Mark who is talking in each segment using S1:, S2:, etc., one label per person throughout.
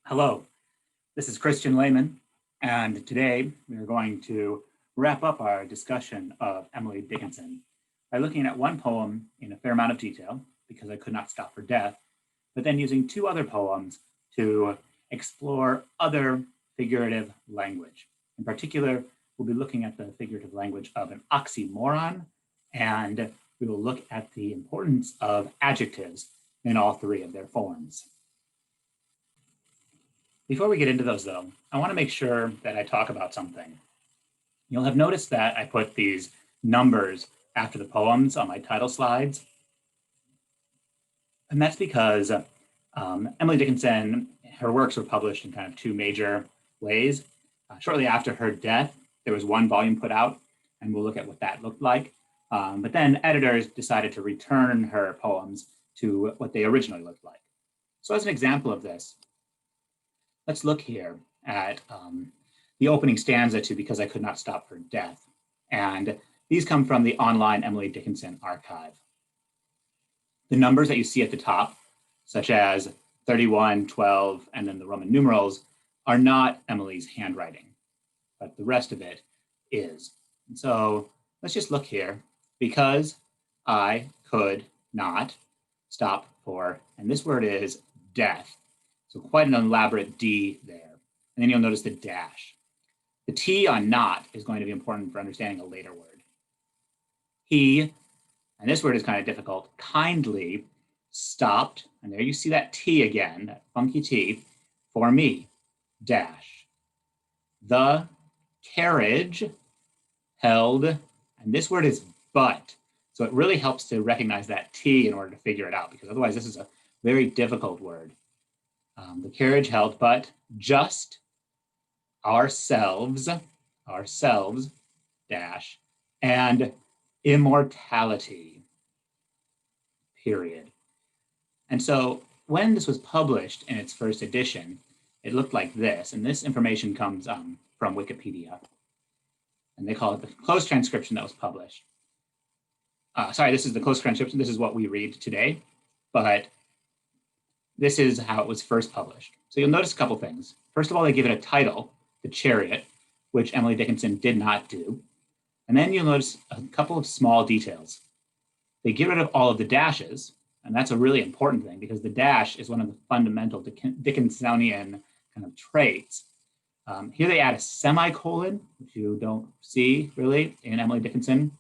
S1: Hello, this is Christian Lehman, and today we are going to wrap up our discussion of Emily Dickinson by looking at one poem in a fair amount of detail, because I could not stop for death, but then using two other poems to explore other figurative language. In particular, we'll be looking at the figurative language of an oxymoron, and we will look at the importance of adjectives in all three of their forms. Before we get into those, though, I want to make sure that I talk about something. You'll have noticed that I put these numbers after the poems on my title slides. And that's because Emily Dickinson, her works were published in kind of two major ways. Shortly after her death, there was one volume put out, and we'll look at what that looked like. But then editors decided to return her poems to what they originally looked like. So as an example of this, let's look here at the opening stanza to Because I Could Not Stop for Death. And these come from the online Emily Dickinson archive. The numbers that you see at the top, such as 31, 12, and then the Roman numerals, are not Emily's handwriting, but the rest of it is. And so let's just look here. Because I could not stop for, and this word is death. So quite an elaborate D there. And then you'll notice the dash. The T on not is going to be important for understanding a later word. He, and this word is kind of difficult, kindly stopped, and there you see that T again, that funky T, for me, dash. The carriage held, and this word is but. So it really helps to recognize that T in order to figure it out, because otherwise this is a very difficult word. The carriage held but just ourselves, dash, and immortality, period. And so when this was published in its first edition, it looked like this. And this information comes from Wikipedia. And they call it the close transcription that was published. Sorry, this is the close transcription. This is what we read today. But this is how it was first published. So you'll notice a couple things. First of all, they give it a title, The Chariot, which Emily Dickinson did not do. And then you'll notice a couple of small details. They get rid of all of the dashes, and that's a really important thing because the dash is one of the fundamental Dickinsonian kind of traits. Here they add a semicolon, which you don't see really in Emily Dickinson,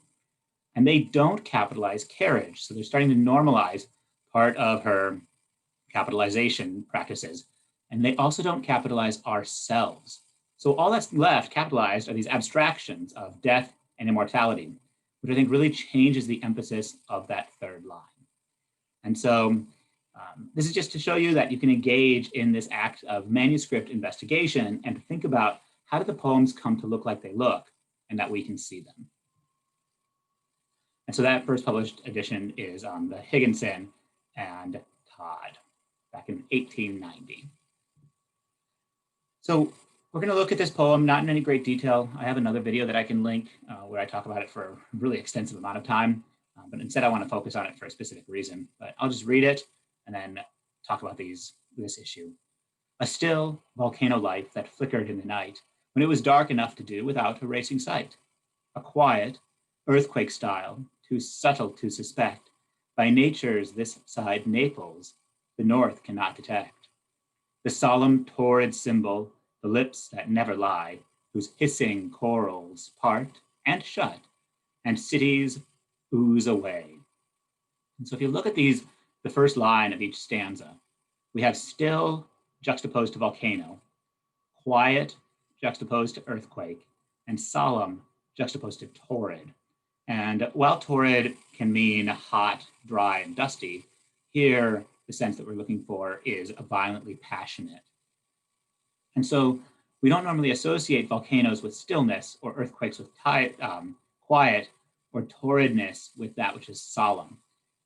S1: and they don't capitalize carriage. So they're starting to normalize part of her capitalization practices. And they also don't capitalize ourselves. So all that's left capitalized are these abstractions of death and immortality, which I think really changes the emphasis of that third line. And so this is just to show you that you can engage in this act of manuscript investigation and to think about how did the poems come to look like they look and that we can see them. And so that first published edition is the Higginson and Todd back in 1890. So we're going to look at this poem, not in any great detail. I have another video that I can link where I talk about it for a really extensive amount of time, but instead I want to focus on it for a specific reason. But I'll just read it and then talk about this issue. A still volcano life that flickered in the night when it was dark enough to do without a racing sight. A quiet, earthquake style, too subtle to suspect, by nature's this side Naples, the north cannot detect. The solemn torrid symbol, the lips that never lie, whose hissing corals part and shut, and cities ooze away. And so if you look at these, the first line of each stanza, we have still juxtaposed to volcano, quiet juxtaposed to earthquake, and solemn juxtaposed to torrid. And while torrid can mean hot, dry, and dusty, here the sense that we're looking for is a violently passionate. And so we don't normally associate volcanoes with stillness or earthquakes with quiet or torridness with that which is solemn.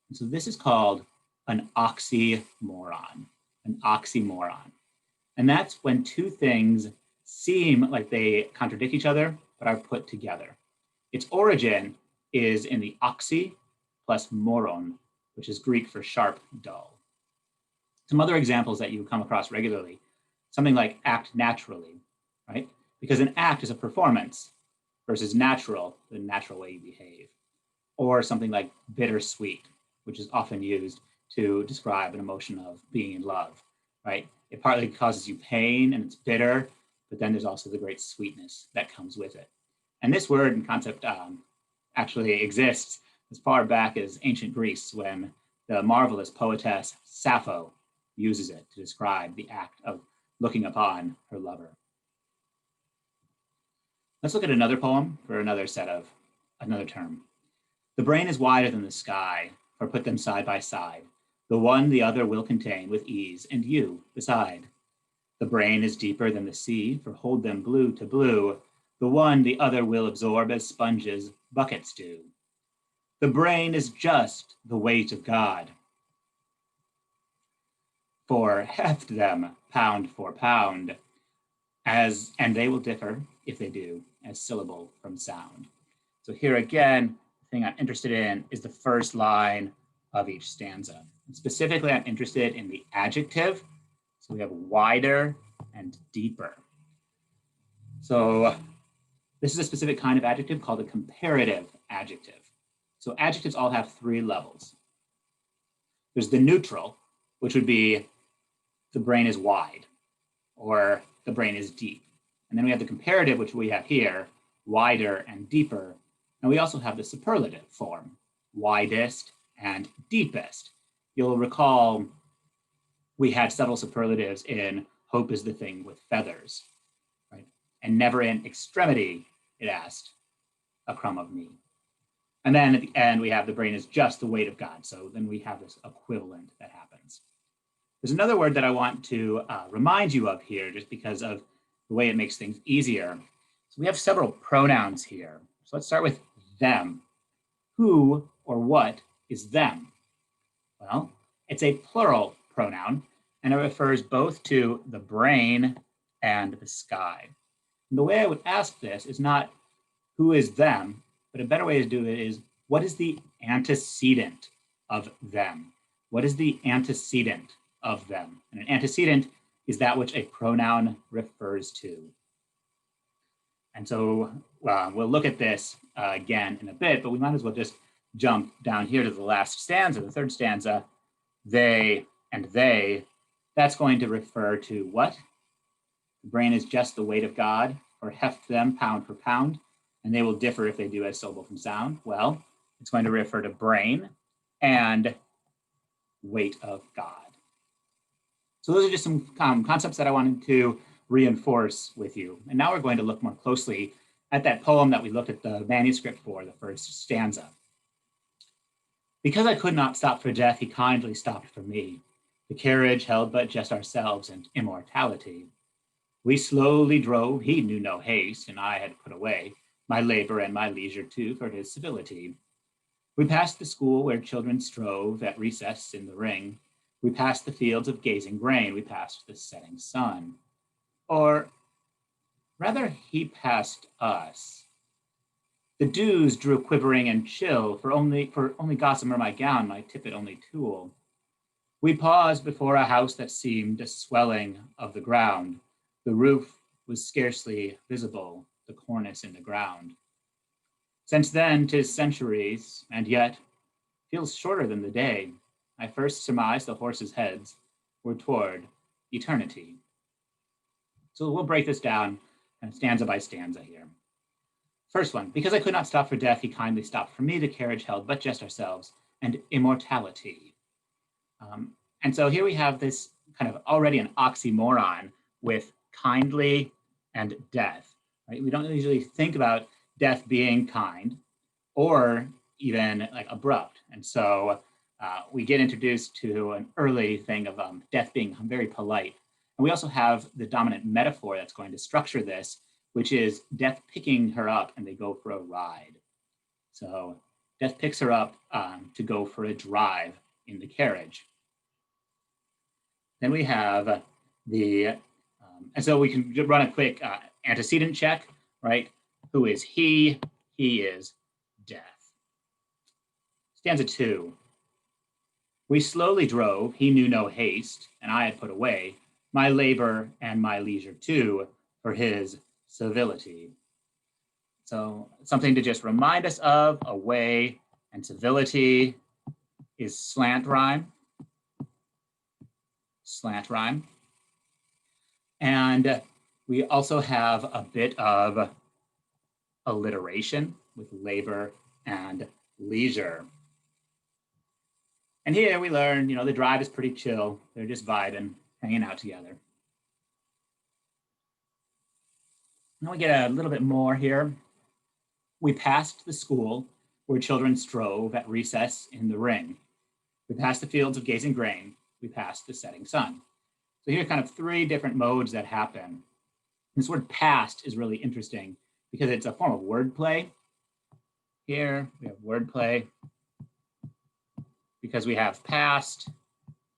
S1: And so this is called an oxymoron, And that's when two things seem like they contradict each other, but are put together. Its origin is in the oxy plus moron, which is Greek for sharp, dull. Some other examples that you come across regularly. Something like act naturally, right? Because an act is a performance versus natural, the natural way you behave. Or something like bittersweet, which is often used to describe an emotion of being in love, right? It partly causes you pain and it's bitter, but then there's also the great sweetness that comes with it. And this word and concept actually exists as far back as ancient Greece, when the marvelous poetess Sappho uses it to describe the act of looking upon her lover. Let's look at another poem for another term. The brain is wider than the sky, for put them side by side. The one the other will contain with ease, and you beside. The brain is deeper than the sea, for hold them blue to blue. The one the other will absorb as sponges buckets do. The brain is just the weight of God. For heft them pound for pound, and they will differ, if they do, as syllable from sound. So here again, the thing I'm interested in is the first line of each stanza. And specifically, I'm interested in the adjective. So we have wider and deeper. So this is a specific kind of adjective called a comparative adjective. So adjectives all have three levels. There's the neutral, which would be the brain is wide, or the brain is deep. And then we have the comparative, which we have here, wider and deeper. And we also have the superlative form, widest and deepest. You'll recall we had several superlatives in hope is the thing with feathers, right? And never in extremity, it asked, a crumb of me. And then at the end, we have the brain is just the weight of God. So then we have this equivalent that happens. There's another word that I want to remind you of here, just because of the way it makes things easier. So we have several pronouns here. So let's start with them. Who or what is them? Well, it's a plural pronoun, and it refers both to the brain and the sky. And the way I would ask this is not who is them, but a better way to do it is what is the antecedent of them? What is the antecedent of them? And an antecedent is that which a pronoun refers to. And so we'll look at this again in a bit, but we might as well just jump down here to the last stanza, the third stanza. They and they, that's going to refer to what? The brain is just the weight of God, or heft them pound for pound, and they will differ if they do as syllable from sound. Well, it's going to refer to brain and weight of God. So those are just some concepts that I wanted to reinforce with you. And now we're going to look more closely at that poem that we looked at the manuscript for, the first stanza. Because I could not stop for death, he kindly stopped for me. The carriage held but just ourselves and immortality. We slowly drove, he knew no haste, and I had put away my labor and my leisure too for his civility. We passed the school where children strove at recess in the ring. We passed the fields of gazing grain. We passed the setting sun. Or rather, he passed us. The dews drew quivering and chill, for only gossamer my gown, my tippet only tulle. We paused before a house that seemed a swelling of the ground. The roof was scarcely visible, the cornice in the ground. Since then, 'tis centuries, and yet feels shorter than the day. I first surmised the horses' heads were toward eternity. So we'll break this down stanza by stanza here. First one, because I could not stop for death, he kindly stopped for me. The carriage held but just ourselves and immortality. And so here we have this kind of already an oxymoron with kindly and death, right? We don't usually think about death being kind or even like abrupt. And so we get introduced to an early thing of death being very polite. And we also have the dominant metaphor that's going to structure this, which is death picking her up and they go for a ride. So death picks her up to go for a drive in the carriage. Then we have the, and so we can run a quick antecedent check, right? Who is he? He is death. Stanza 2. We slowly drove, he knew no haste, and I had put away my labor and my leisure too, for his civility. So something to just remind us of, away and civility is slant rhyme. Slant rhyme. And we also have a bit of alliteration with labor and leisure. And here we learn, the drive is pretty chill. They're just vibing, hanging out together. Now we get a little bit more here. We passed the school where children strove at recess in the ring. We passed the fields of gazing grain. We passed the setting sun. So here are kind of three different modes that happen. This word past is really interesting because it's a form of wordplay. Here we have wordplay because we have past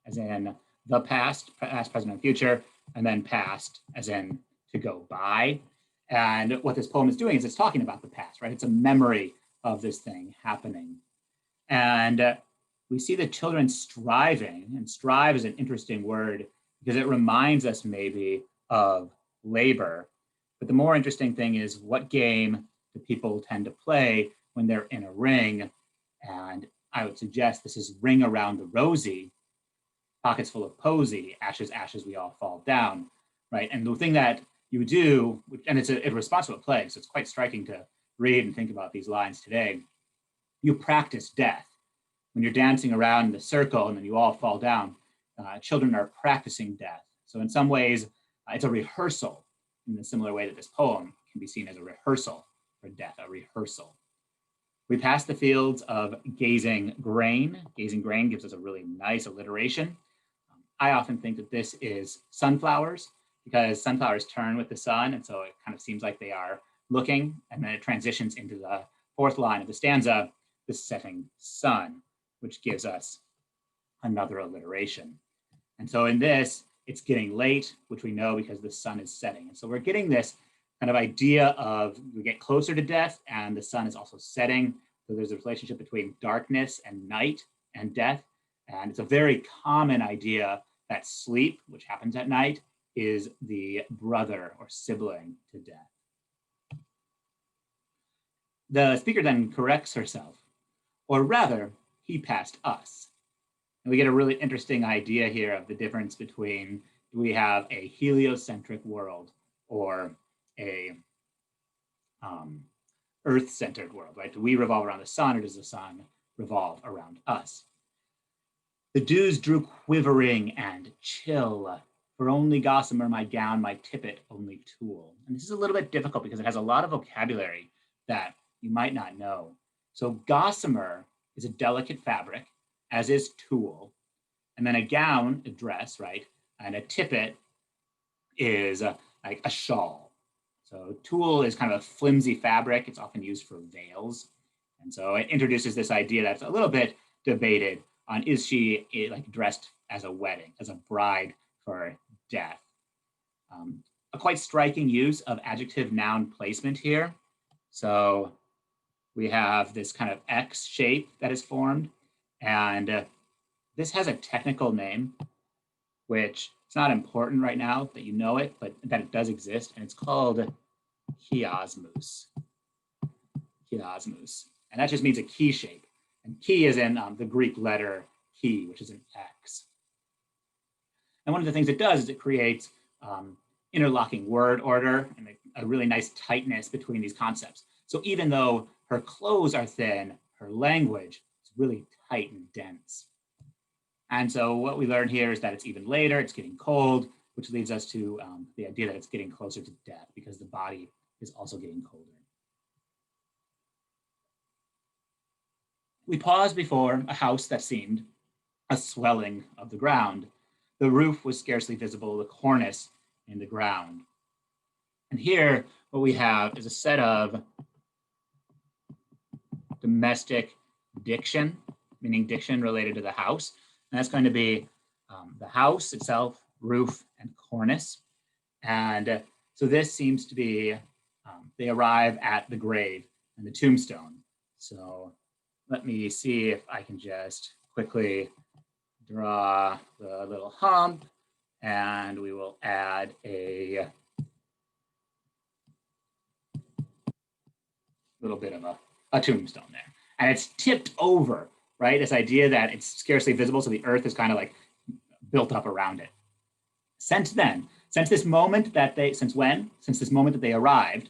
S1: as in the past, present, and future, and then past as in to go by. And what this poem is doing is it's talking about the past, right? It's a memory of this thing happening. And we see the children striving, and strive is an interesting word because it reminds us maybe of labor. But the more interesting thing is, what game do people tend to play when they're in a ring? And I would suggest this is ring around the rosy, pockets full of posy, ashes, ashes, we all fall down, right? And the thing that you do, and it's a response to a play, so it's quite striking to read and think about these lines today. You practice death. When you're dancing around in the circle and then you all fall down, children are practicing death. So in some ways, it's a rehearsal in a similar way that this poem can be seen as a rehearsal for death, a rehearsal. We pass the fields of gazing grain. Gazing grain gives us a really nice alliteration. I often think that this is sunflowers because sunflowers turn with the sun. And so it kind of seems like they are looking, and then it transitions into the fourth line of the stanza, the setting sun, which gives us another alliteration. And so in this, it's getting late, which we know because the sun is setting. And so we're getting this kind of idea of we get closer to death and the sun is also setting. So there's a relationship between darkness and night and death. And it's a very common idea that sleep, which happens at night, is the brother or sibling to death. The speaker then corrects herself, or rather, he passed us. And we get a really interesting idea here of the difference between, do we have a heliocentric world or a Earth-centered world, right? Do we revolve around the sun, or does the sun revolve around us? The dews drew quivering and chill, for only gossamer my gown, my tippet only tulle. And this is a little bit difficult because it has a lot of vocabulary that you might not know. So gossamer is a delicate fabric, as is tulle. And then a gown, a dress, right? And a tippet is like a shawl. So tulle is kind of a flimsy fabric. It's often used for veils. And so it introduces this idea that's a little bit debated on, is she like dressed as a wedding, as a bride for death? A quite striking use of adjective noun placement here. So we have this kind of X shape that is formed, and this has a technical name, which it's not important right now that you know it, but that it does exist, and it's called chiasmus. Chiasmus. And that just means a key shape. And key is in the Greek letter chi, which is an X. And one of the things it does is it creates interlocking word order and a really nice tightness between these concepts. So even though her clothes are thin, her language is really tight and dense. And so what we learn here is that it's even later, it's getting cold, which leads us to the idea that it's getting closer to death because the body is also getting colder. We paused before a house that seemed a swelling of the ground. The roof was scarcely visible, the cornice in the ground. And here, what we have is a set of domestic diction, meaning diction related to the house. And that's going to be the house itself, roof, and cornice. And so this seems to be, they arrive at the grave and the tombstone. So let me see if I can just quickly draw the little hump And we will add a little bit of a tombstone there. And it's tipped over, right? This idea that it's scarcely visible, so the earth is kind of like built up around it. Since then, since this moment that they, since this moment that they arrived,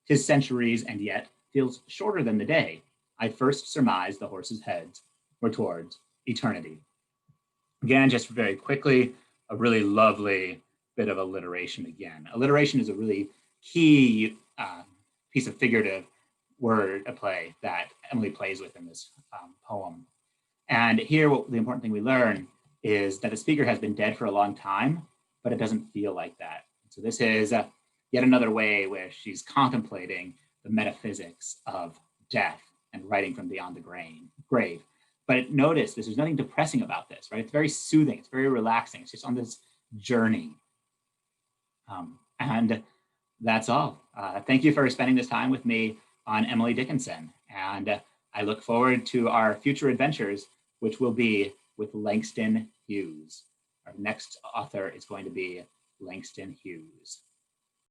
S1: 'tis centuries and yet feels shorter than the day. I first surmised the horses' heads were towards eternity. Again, just very quickly, a really lovely bit of alliteration again. Alliteration is a really key piece of figurative word play that Emily plays with in this poem. And here, the important thing we learn is that the speaker has been dead for a long time, but it doesn't feel like that. So this is yet another way where she's contemplating the metaphysics of death and writing from beyond the grave. But notice there's nothing depressing about this, right? It's very soothing, it's very relaxing. It's just on this journey. And that's all. Thank you for spending this time with me on Emily Dickinson. And I look forward to our future adventures, which will be with Langston Hughes. Our next author is going to be Langston Hughes.